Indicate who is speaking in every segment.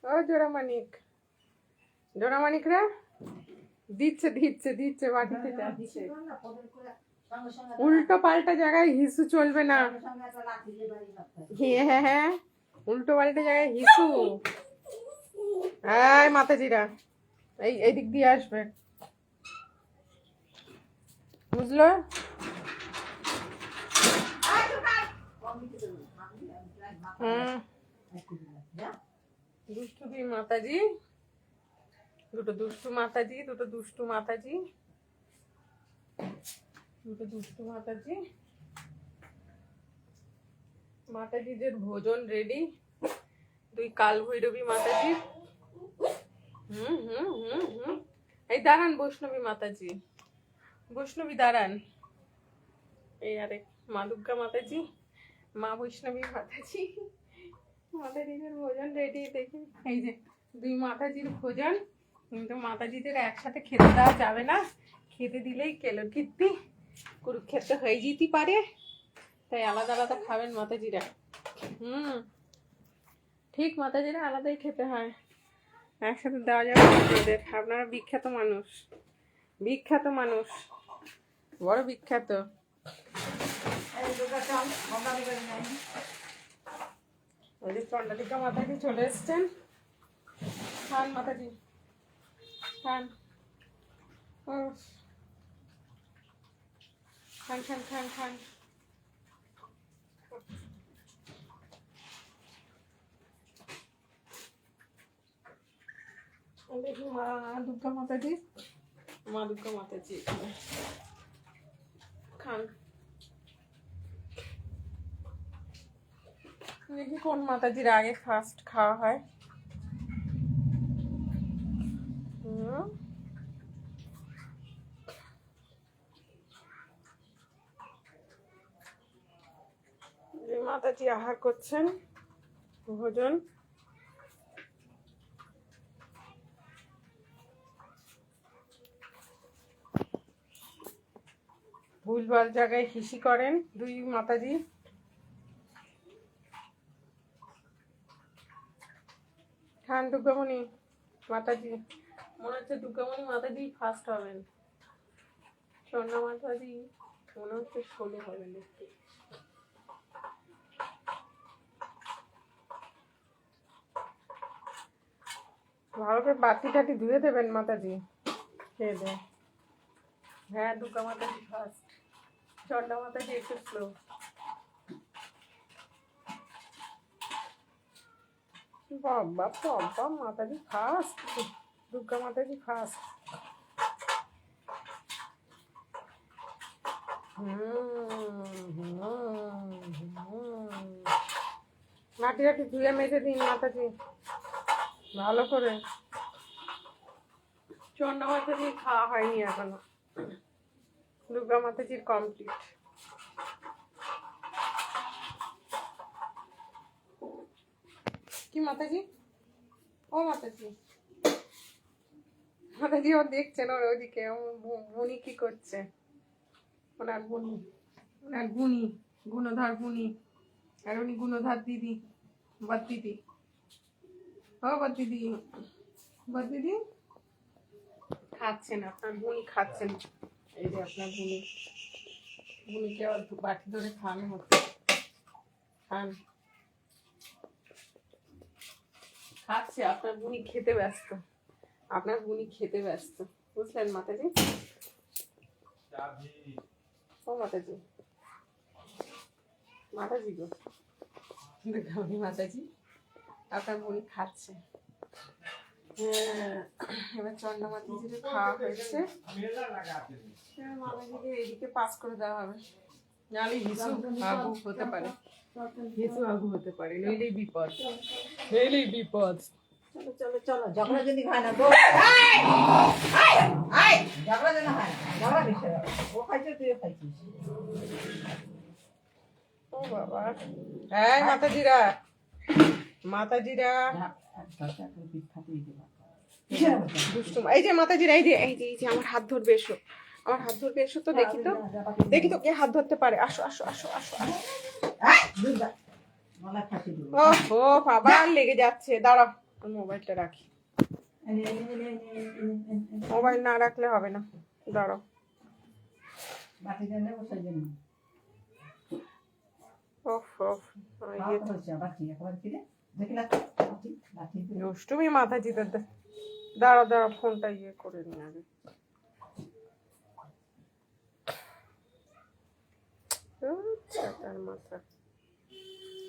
Speaker 1: ও জোড়ামানিক, জোড়ামানিকরা দিচ্ছে দিচ্ছে দিচ্ছে বাটিতে যাচ্ছে। উল্টো পাল্টা জায়গায় হিসু চলবে না। হ্যাঁ হ্যাঁ হ্যাঁ, উল্টো পাল্টা জায়গায় হিসু। এই মাতাজিরা এই দিক দিয়ে আসবে, বুঝলো? দুষ্টু কি মাতাজি, দুটো দুষ্টু মাতাজি, দুটো দুষ্টু মাতাজি, দুটো দুষ্টু মাতাজি। মাতাজিদের ভোজন রেডি, দুই কাল ভৈরবী মাতাজি। হুম হুম হুম হুম। এই দাঁড়ান বৈষ্ণবী মাতাজি, বৈষ্ণবী দাঁড়ান। এই আরেক মা দুর্গা মাতাজি, মা বৈষ্ণবী মাতাজি। মাতাজিদের ভোজন রেডি। দেখি এই যে দুই মাতাজির ভোজন, কিন্তু মাতাজিদের একসাথে খেতে দেওয়া যাবে না, খেতে দিলেই কেলো কীর্তি কুরুক্ষেত্র হয়ে যেতে পারে, তাই আলাদা আলাদা খাবেন মাতাজিরা। ঠিক, মাতাজিরা আলাদাই খেতে হয়, একসাথে দেওয়া যাবে ওদের। আপনারা বিখ্যাত মানুষ, বিখ্যাত মানুষ, বড় বিখ্যাত। ওই যে চন্ডালিকা মাতাজি চলে এসছেন। খান মাতাজি, খান। ও খান খান খান খান। দেখি মা দুর্গা মাতাজি, মা দুর্গা মাতাজি খান। দেখি কোন মাতাজির আগে ফার্স্ট খাওয়া হয়। মাতাজি আহার করছেন, ভোজন। ভুলভাল জায়গায় হিসি করেন দুই মাতাজি। খান দুর্গামণি মাতাজি, মনে হচ্ছে দুর্গামণি মাতাজি ফার্স্ট হবেন, চন্ডা মাতাজি মনে হচ্ছে 16 হবেন একটু। ভালো করে বাতি টাতি ধুয়ে দেবেন মাতাজি, খেয়ে দেয়। হ্যাঁ দুর্গা মাতাজি ফার্স্ট, চন্ডা মাতাজি একটু স্লো। বাবা বাবা, মাতাজি ফার্স্ট, দুর্গা মাতাজি ফার্স্ট। মাটি টাটি ধুয়ে মেজে দিন মাতাজি ভালো করে। চন্ডা মাতাজি খাওয়া হয়নি এখনো, দুর্গা মাতাজির কমপ্লিট। কি মাতাজি, ও মাতাজি, মাতাজি ও দেখছেন ওর ওইদিকে বুনি কি করছে, ওনার বুনি, ওনার বুনি, গুণধর বুনি, আর উনি গুণধর দিদি, বদ দিদি। ও বদ দিদি, বদ দিদি খাচ্ছেন, আপনার বুনি খাচ্ছেন। এই যে আপনার বুনি, বুনিকে আবার বাটি ধরে খাওয়ানো হচ্ছে। খান, খাচ্ছে। আপনার বুনি খেতে ব্যস্ত, আপনার বুনি খেতে ব্যস্ত, বুঝলেন মাতাজি? ও মাতাজি, মাতাজি গো, দুর্গামণি মাতাজি, আপনার বুনি খাচ্ছে। এবার চন্ডা মাতাজির খাওয়া হয়েছে, মাতাজিকে এইদিকে পাস করে দেওয়া হবে, নাহলে হিসু আগু হতে পারে, হিসু আগু হতে পারে, নইলেই বিপদ, নইলেই বিপদ। চলো চলো চলো, ঝগড়া যদি হয় না তো ঝগড়া যেন হয় না, ঝগড়া বেশি হবে। ও খাইছে তুইও খাইছিস। ও বাবা, হ্যাঁ মাতাজিরা, মাতাজিরা এই যে মাতাজিরা, এই যে এই যে এই যে আমার হাত ধরবে, এসো আমার হাত ধরবে, এসো তো দেখি তো, দেখি তো কে হাত ধরতে পারে। আসো আসো আসো আসো আসো। ও বাবা লেগে যাচ্ছে, দাঁড়াও মোবাইলটা রাখি, মোবাইল না রাখলে হবে না, দাঁড়াও। তুমি মাথা চিতে দাঁড়াও দাঁড়াও, ফোনটা ইয়ে করে নি আগে। মাথা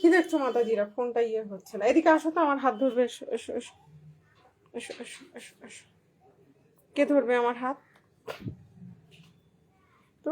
Speaker 1: কি দেখছো মাতাজিরা, ফোনটা ইয়ে হচ্ছে না। এদিকে আসো তো, আমার হাত ধরবে, এসো এসো এসো এসো এসো এসো এসো। কে ধরবে আমার হাত? তো